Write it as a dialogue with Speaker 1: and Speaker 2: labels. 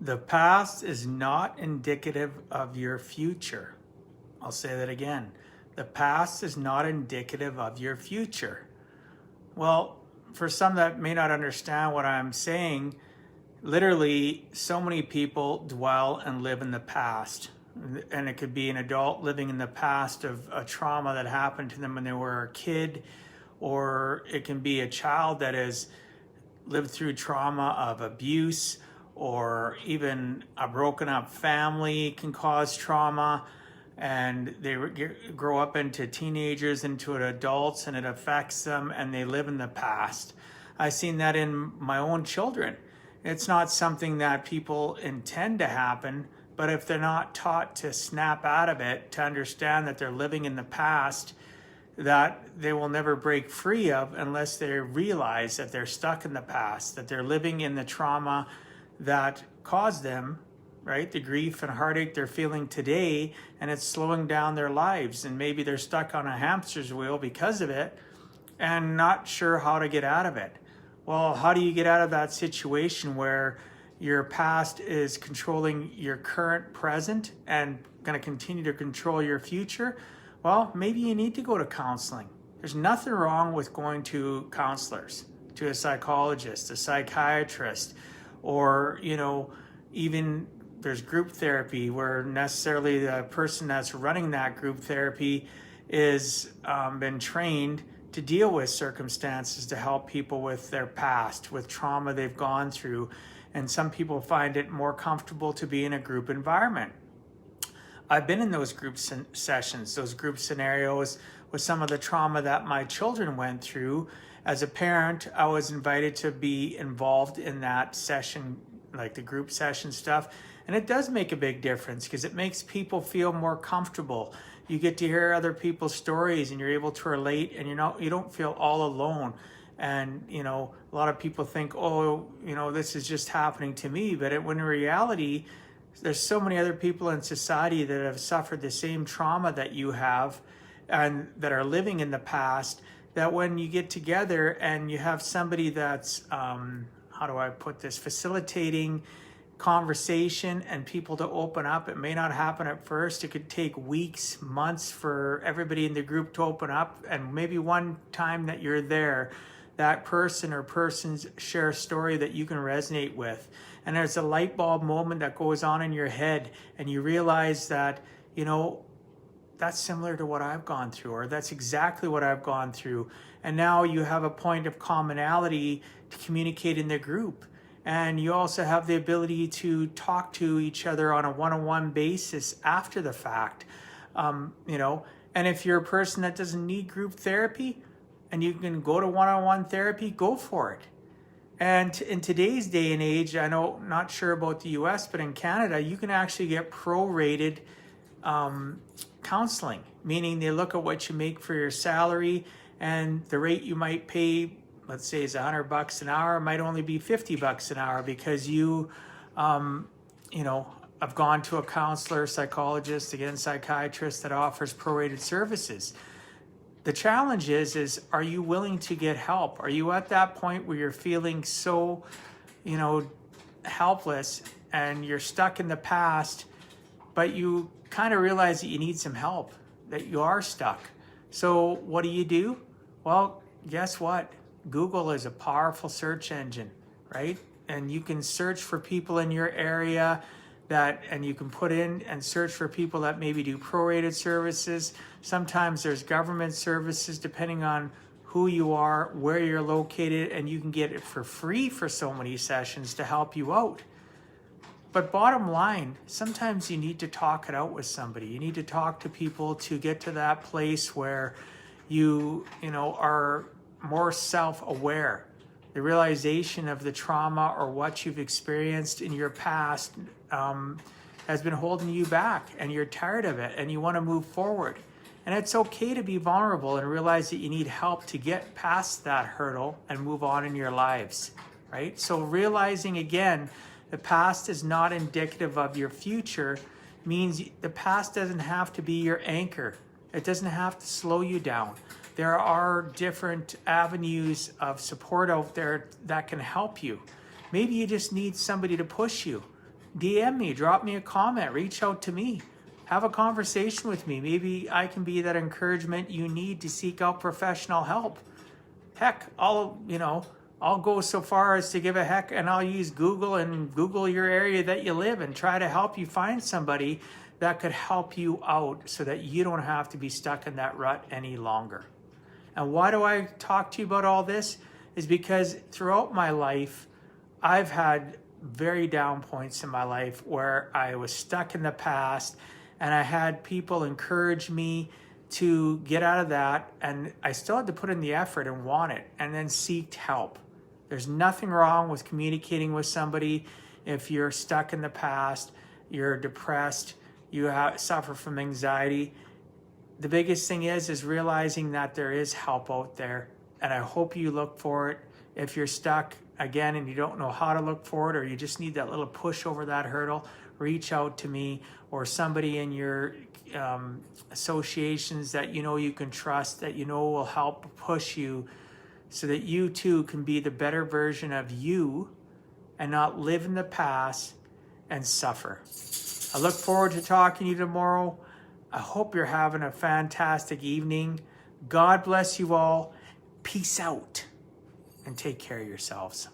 Speaker 1: The past is not indicative of your future. I'll say that again. The past is not indicative of your future. Well, for some that may not understand what I'm saying, literally, so many people dwell and live in the past. And it could be an adult living in the past of a trauma that happened to them when they were a kid, or it can be a child that has lived through trauma of abuse, or even a broken up family can cause trauma, and they grow up into teenagers, into adults, and it affects them, and they live in the past. I've seen that in my own children. It's not something that people intend to happen, but if they're not taught to snap out of it, to understand that they're living in the past, that they will never break free of unless they realize that they're stuck in the past, that they're living in the trauma that caused them, right? The grief and heartache they're feeling today, and it's slowing down their lives. And maybe they're stuck on a hamster's wheel because of it and not sure how to get out of it. Well, how do you get out of that situation where your past is controlling your current present and going to continue to control your future? Well, maybe you need to go to counseling. There's nothing wrong with going to counselors, to a psychologist, a psychiatrist, or, even there's group therapy where necessarily the person that's running that group therapy is been trained to deal with circumstances to help people with their past, with trauma they've gone through. And some people find it more comfortable to be in a group environment. I've been in those group sessions, those group scenarios with some of the trauma that my children went through. As a parent, I was invited to be involved in that session, like the group session stuff. And it does make a big difference because it makes people feel more comfortable. You get to hear other people's stories and you're able to relate, and you don't feel all alone. And, a lot of people think, this is just happening to me. But when in reality, there's so many other people in society that have suffered the same trauma that you have and that are living in the past, that when you get together and you have somebody that's, facilitating conversation and people to open up, it may not happen at first. It could take weeks, months for everybody in the group to open up. And maybe one time that you're there, that person or persons share a story that you can resonate with. And there's a light bulb moment that goes on in your head, and you realize that, that's similar to what I've gone through, or that's exactly what I've gone through. And now you have a point of commonality to communicate in the group. And you also have the ability to talk to each other on a one-on-one basis after the fact. And if you're a person that doesn't need group therapy and you can go to one-on-one therapy, go for it. And in today's day and age, I know, not sure about the US, but in Canada, you can actually get prorated counseling, meaning they look at what you make for your salary, and the rate you might pay, let's say, is $100 an hour, might only be $50 an hour because you, have gone to a counselor, psychologist, again, psychiatrist that offers prorated services. The challenge is are you willing to get help? Are you at that point where you're feeling so, helpless and you're stuck in the past, but you kind of realize that you need some help, that you are stuck? So what do? Well, guess what? Google is a powerful search engine, right? And you can search for people in your area and you can put in and search for people that maybe do prorated services. Sometimes there's government services depending on who you are, where you're located, and you can get it for free for so many sessions to help you out. But bottom line, sometimes you need to talk it out with somebody. You need to talk to people to get to that place where you are more self-aware. The realization of the trauma or what you've experienced in your past has been holding you back, and you're tired of it and you want to move forward. And it's okay to be vulnerable and realize that you need help to get past that hurdle and move on in your lives, right? So realizing again, the past is not indicative of your future means the past doesn't have to be your anchor. It doesn't have to slow you down. There are different avenues of support out there that can help you. Maybe you just need somebody to push you. DM me, drop me a comment, reach out to me, have a conversation with me. Maybe I can be that encouragement you need to seek out professional help. Heck, I'll go so far as to give a heck, and I'll use Google and Google your area that you live and try to help you find somebody that could help you out so that you don't have to be stuck in that rut any longer. And why do I talk to you about all this? Is because throughout my life, I've had very down points in my life where I was stuck in the past, and I had people encourage me to get out of that, and I still had to put in the effort and want it, and then seek help. There's nothing wrong with communicating with somebody if you're stuck in the past, you're depressed, you suffer from anxiety. The biggest thing is realizing that there is help out there, and I hope you look for it. If you're stuck again and you don't know how to look for it, or you just need that little push over that hurdle, reach out to me or somebody in your associations that you can trust, that will help push you so that you too can be the better version of you and not live in the past and suffer. I look forward to talking to you tomorrow. I hope you're having a fantastic evening. God bless you all. Peace out and take care of yourselves.